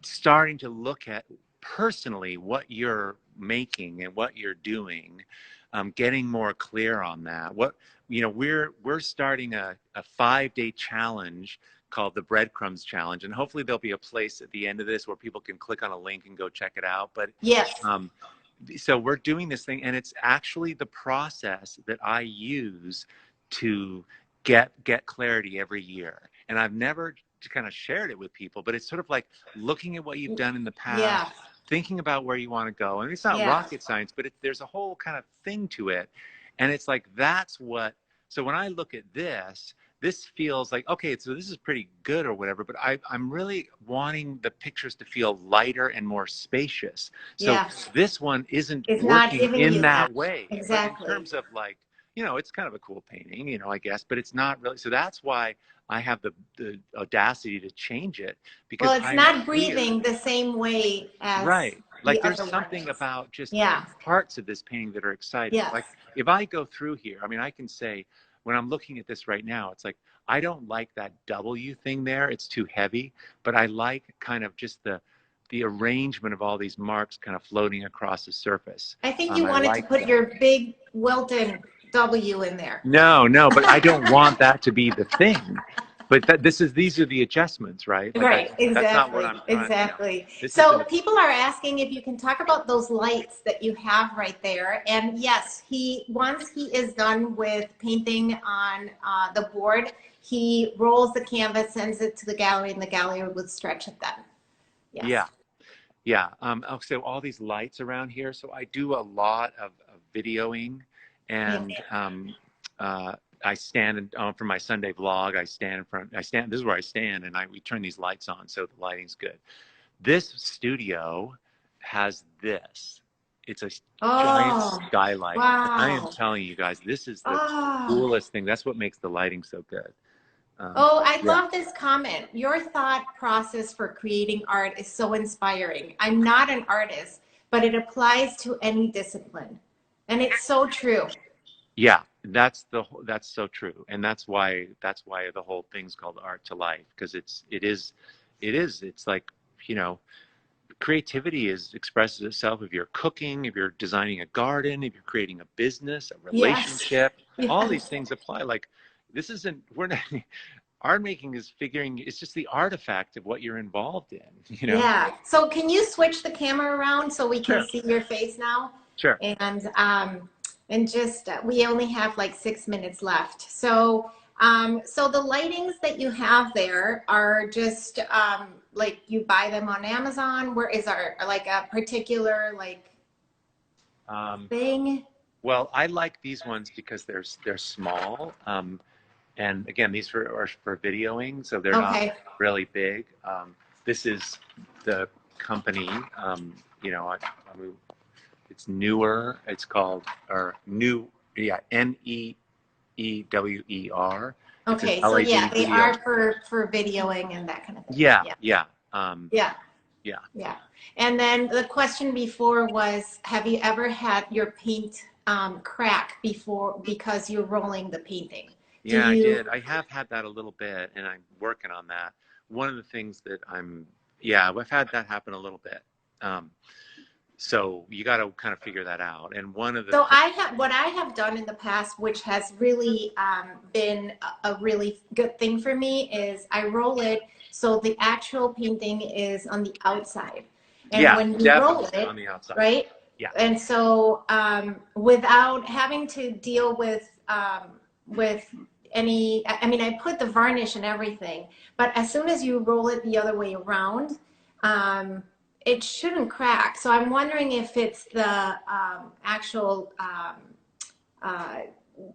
starting to look at personally what you're making and what you're doing, getting more clear on that. We're starting a 5-day challenge called the Breadcrumbs Challenge, and hopefully there'll be a place at the end of this where people can click on a link and go check it out. But Yes. so we're doing this thing, and it's actually the process that I use to get clarity every year. And I've never kind of shared it with people, but it's sort of like looking at what you've done in the past, Yeah. thinking about where you want to go. And it's not Yeah. rocket science, but there's a whole kind of thing to it. And it's like, so when I look at this feels like, okay, so this is pretty good or whatever, but I'm really wanting the pictures to feel lighter and more spacious. So Yeah. this one isn't It's not working giving in you that. that way, but in Exactly. terms of like, it's kind of a cool painting, I guess, but it's not really. So that's why I have the audacity to change it, because Well, it's I am not clear. breathing the same way as Right. the Like there's other something ones. about just Yeah. parts of this painting that are exciting. Yes. Like if I go through here, I mean, I can say when I'm looking at this right now, it's like, I don't like that W thing there. It's too heavy, but I like kind of just the arrangement of all these marks kind of floating across the surface. I think you I wanted to like put that. your big Wilton W in there. No, but I don't want that to be the thing. But these are the adjustments, right? Like Right, that's not what exactly, I'm trying. exactly. This So isn't. people are asking if you can talk about those lights that you have right there. And yes, once he is done with painting on the board, he rolls the canvas, sends it to the gallery, and the gallery would stretch it then. Yeah, Yes. yeah. So all these lights around here. So I do a lot of videoing, Yeah. and uh, I stand for my Sunday vlog. I stand in front. This is where I stand, and we turn these lights on, so the lighting's good. This studio has this. It's a giant Oh, skylight. And I am wow. telling you guys, this is the Oh. coolest thing. That's what makes the lighting so good. Oh, I Yeah. love this comment. Your thought process for creating art is so inspiring. I'm not an artist, but it applies to any discipline. And it's so true. Yeah, that's so true. And that's why the whole thing's called Art to Life, because it's like, you know, creativity expresses itself if you're cooking, if you're designing a garden, if you're creating a business, a Yes. relationship. All these Yes. things apply. Like this isn't we're not art making is figuring, it's just the artifact of what you're involved in. Yeah. So can you switch the camera around so we can Sure, see your face now? sure. And just we only have like 6 minutes left. So so the lightings that you have there are just like you buy them on Amazon. Where is our like a particular like thing? Well, I like these ones because they're small. And again, these are for videoing, so they're not Okay. really big. This is the company, you know, I mean, it's newer. It's called, or new, yeah, Neewer. It's an Okay, so LED yeah, they video. are for videoing and that kind of thing. Yeah, Yeah. yeah, Yeah. yeah. Yeah. And then the question before was, have you ever had your paint crack before because you're rolling the painting? Do Yeah, I you? did. I have had that a little bit, and I'm working on that. One of the things that yeah, I've had that happen a little bit. Um, so you got to kind of figure that out. And one of the So things, what I have done in the past, which has really been a really good thing for me, is I roll it so the actual painting is on the outside. And yeah, when you roll definitely it, on the outside. right? Yeah, And so without having to deal with any, I mean, I put the varnish and everything, but as soon as you roll it the other way around, it shouldn't crack. So I'm wondering if it's the actual, uh,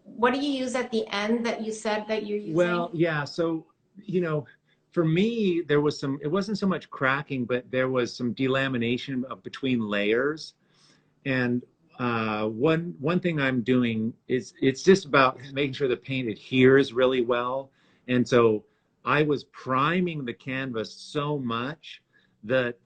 what do you use at the end that you said that you're using? well, yeah. So, you know, for me, there was some, it wasn't so much cracking, but there was some delamination between layers. And one thing I'm doing is it's just about making sure the paint adheres really well. And so I was priming the canvas so much that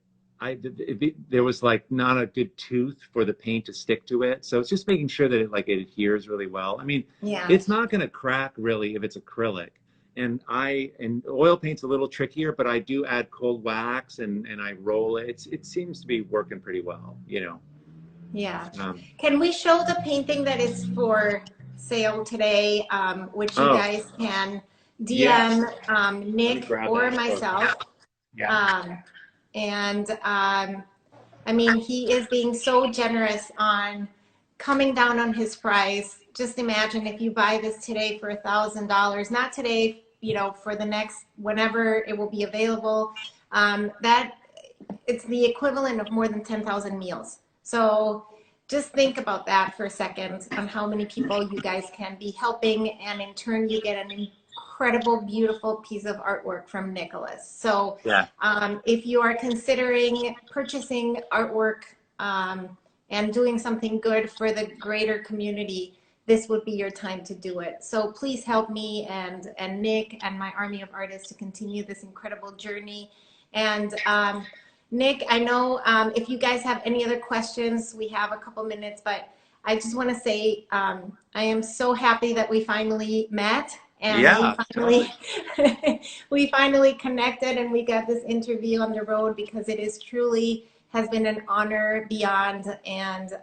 there was like not a good tooth for the paint to stick to it. So it's just making sure that it adheres really well. I mean, Yeah. it's not going to crack really if it's acrylic. And oil paint's a little trickier, but I do add cold wax and I roll it. It seems to be working pretty well, you know. Yeah. Um, Can we show the painting that is for sale today, which you oh, guys can yes. DM Let me Nick grab or that photo. myself? Yeah. Um, and I mean, he is being so generous on coming down on his price. Just imagine if you buy this today for $1,000, not today, you know, for the next, whenever it will be available, that it's the equivalent of more than 10,000 meals. So just think about that for a second on how many people you guys can be helping, and in turn you get an incredible, beautiful piece of artwork from Nicholas. So Yeah. if you are considering purchasing artwork and doing something good for the greater community, this would be your time to do it. So please help me and Nick and my army of artists to continue this incredible journey. And Nick, I know if you guys have any other questions, we have a couple minutes, but I just want to say I am so happy that we finally met and Yeah, totally. we finally connected and we got this interview on the road, because it is truly has been an honor beyond. And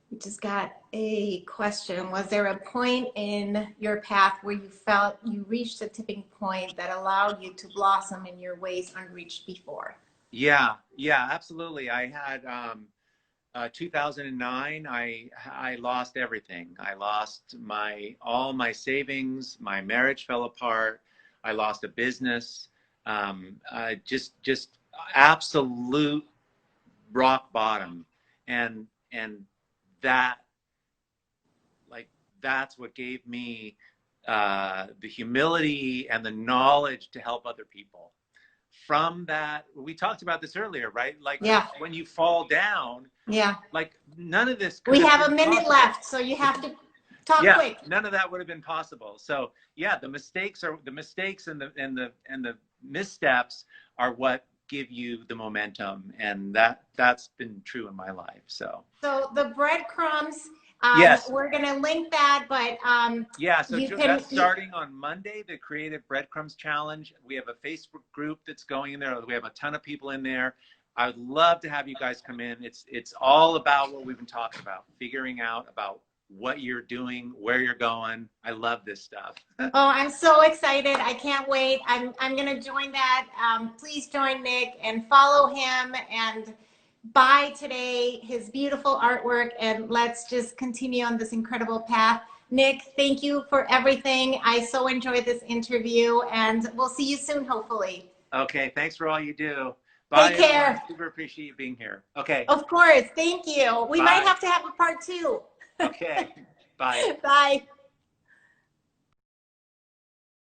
we just got a question. Was there a point in your path where you felt you reached a tipping point that allowed you to blossom in your ways unreached before? Yeah, yeah, absolutely. I had 2009, I lost everything. I lost all my savings, my marriage fell apart. I lost a business. Just absolute rock bottom. And that, like, that's what gave me the humility and the knowledge to help other people. From that, we talked about this earlier, right? Like, Yeah. when you fall down, Yeah. like, none of this could We have have been a minute possible. left, so you have to talk Yeah, quick. none of that would have been possible. So yeah, the mistakes and the missteps are what give you the momentum, and that's been true in my life. So the breadcrumbs, yes, we're gonna link that, but yeah. So you can. that's starting on Monday, the Creative Breadcrumbs Challenge. We have a Facebook group that's going in there. We have a ton of people in there. I would love to have you guys come in. It's all about what we've been talking about, figuring out about what you're doing, where you're going. I love this stuff. Oh, I'm so excited. I can't wait. I'm going to join that. Please join Nick and follow him and buy today his beautiful artwork, and let's just continue on this incredible path. Nick, thank you for everything. I so enjoyed this interview, and we'll see you soon, hopefully. Okay, thanks for all you do. Bye, Take everyone. care. Super appreciate you being here. Okay. Of course. Thank you. We might Bye. have to have a part two. Okay. Bye. Bye.